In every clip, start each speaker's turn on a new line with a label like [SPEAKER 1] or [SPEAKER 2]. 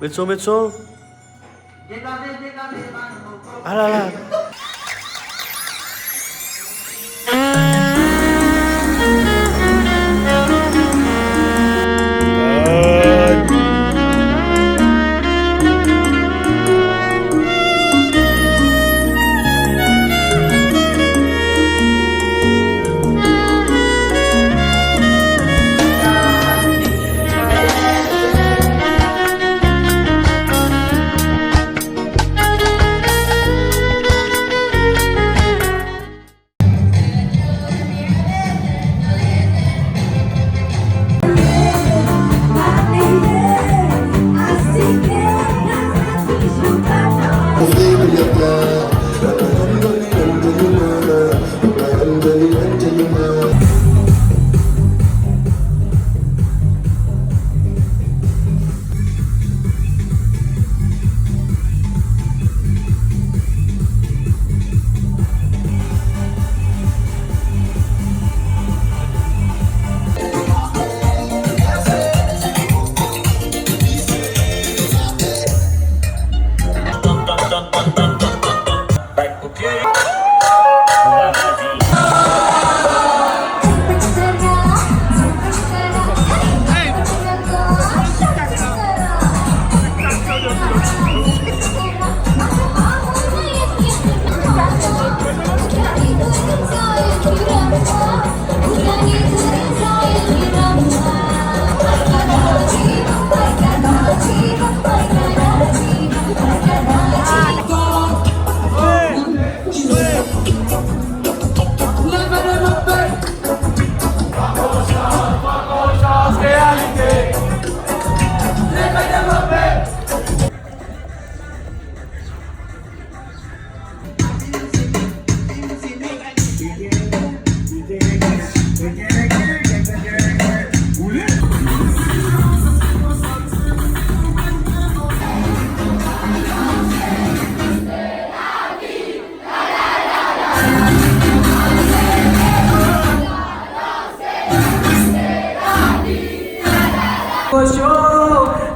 [SPEAKER 1] Metso, metso. Alah.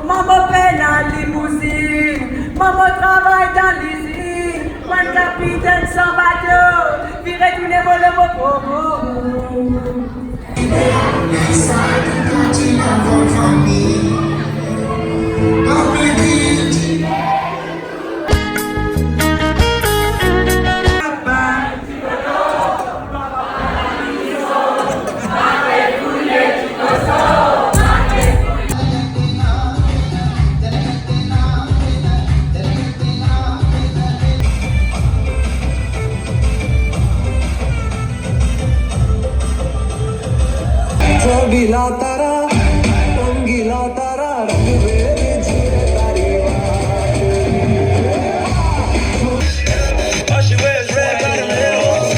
[SPEAKER 2] Maman paie la limousine, maman travaille dans l'usine, moi le capitaine sans bateau, virer tous les volets au promo.
[SPEAKER 3] रंगीला तारा रंग मेरे जीने तारी बात। She wears red bottom heels.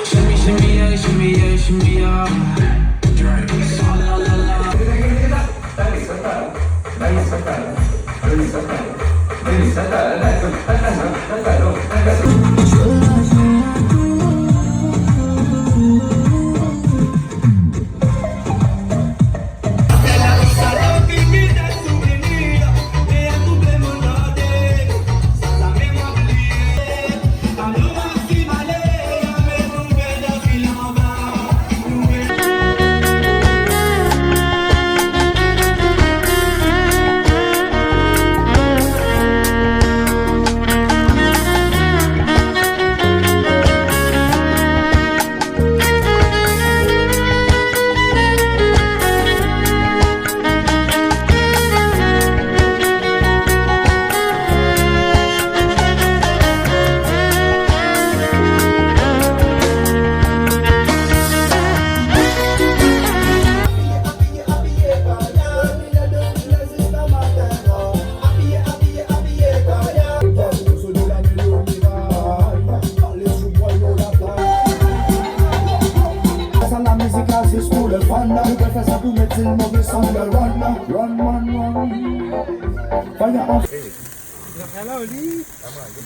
[SPEAKER 3] Shimmy, shimmy, yeah, shimmy, yeah, shimmy, yeah. Drinks. La, la,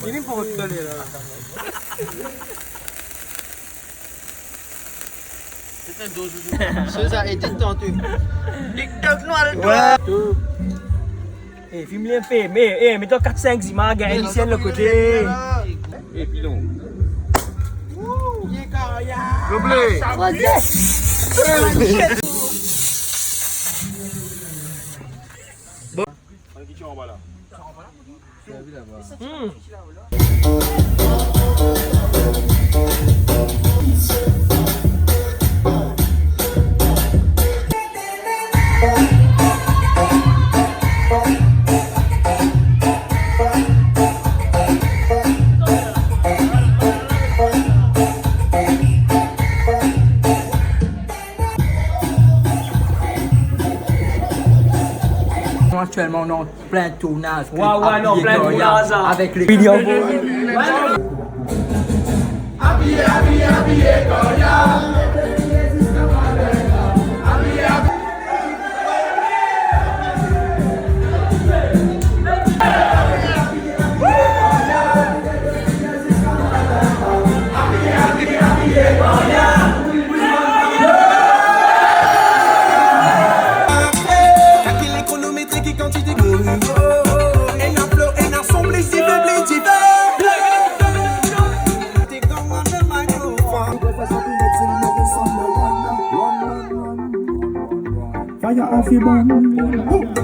[SPEAKER 1] Ini foto dia. C'est ça, édite-toi, tu.
[SPEAKER 2] TikTok noir toi. Eh, film les fait, mais mets-toi 4-5 images, gars, lycéen de côté.
[SPEAKER 1] Et puis donc.
[SPEAKER 4] Actuellement, on est en plein tournage.
[SPEAKER 2] Ouais, non, plein tournage.
[SPEAKER 4] Avec les
[SPEAKER 2] Vidéo.
[SPEAKER 5] Fire off your bum.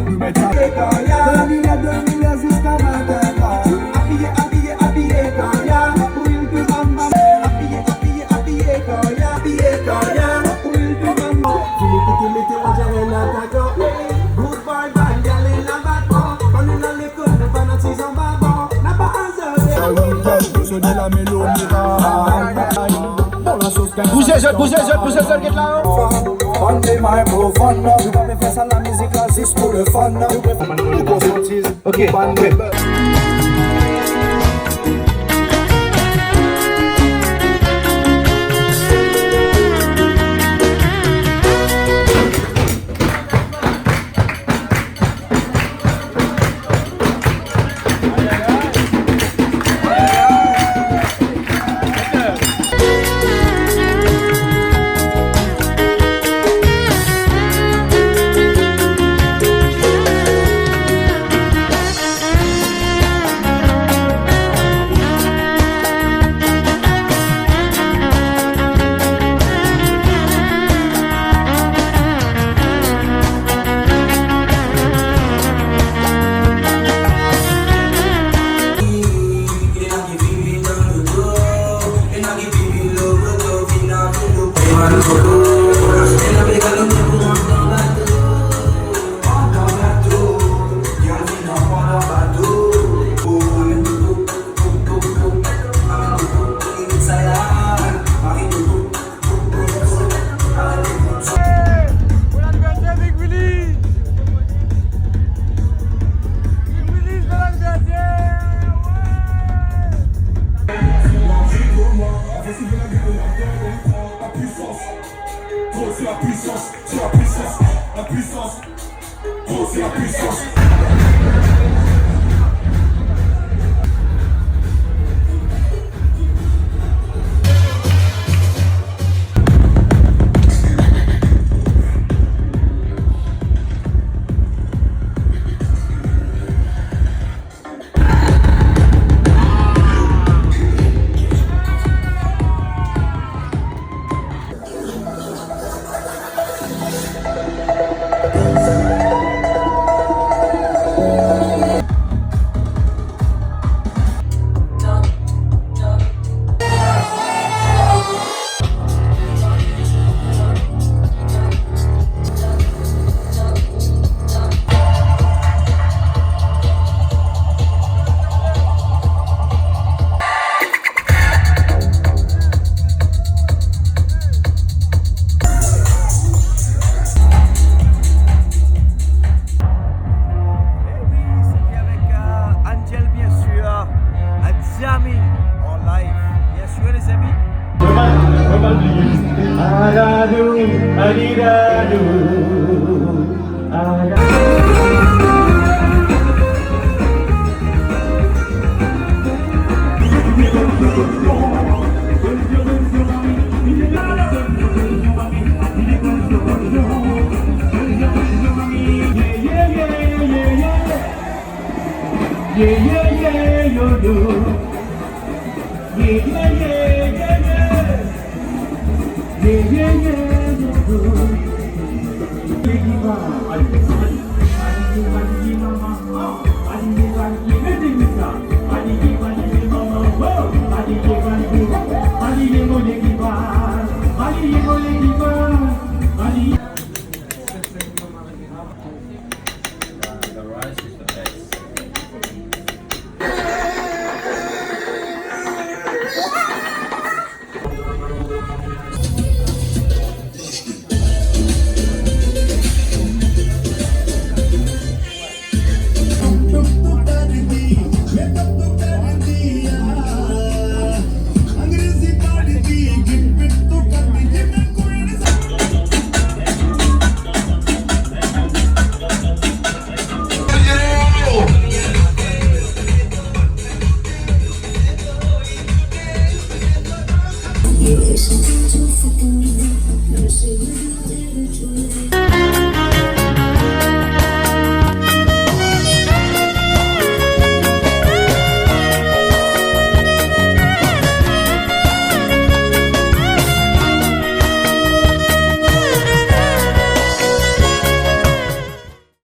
[SPEAKER 5] You better
[SPEAKER 1] Poussez les autres, get là.
[SPEAKER 5] on the microphone. Tu vas me faire ça la musique là, c'est pour le fun.
[SPEAKER 1] Ok,
[SPEAKER 6] You're something to fucking with. Never say you did it, you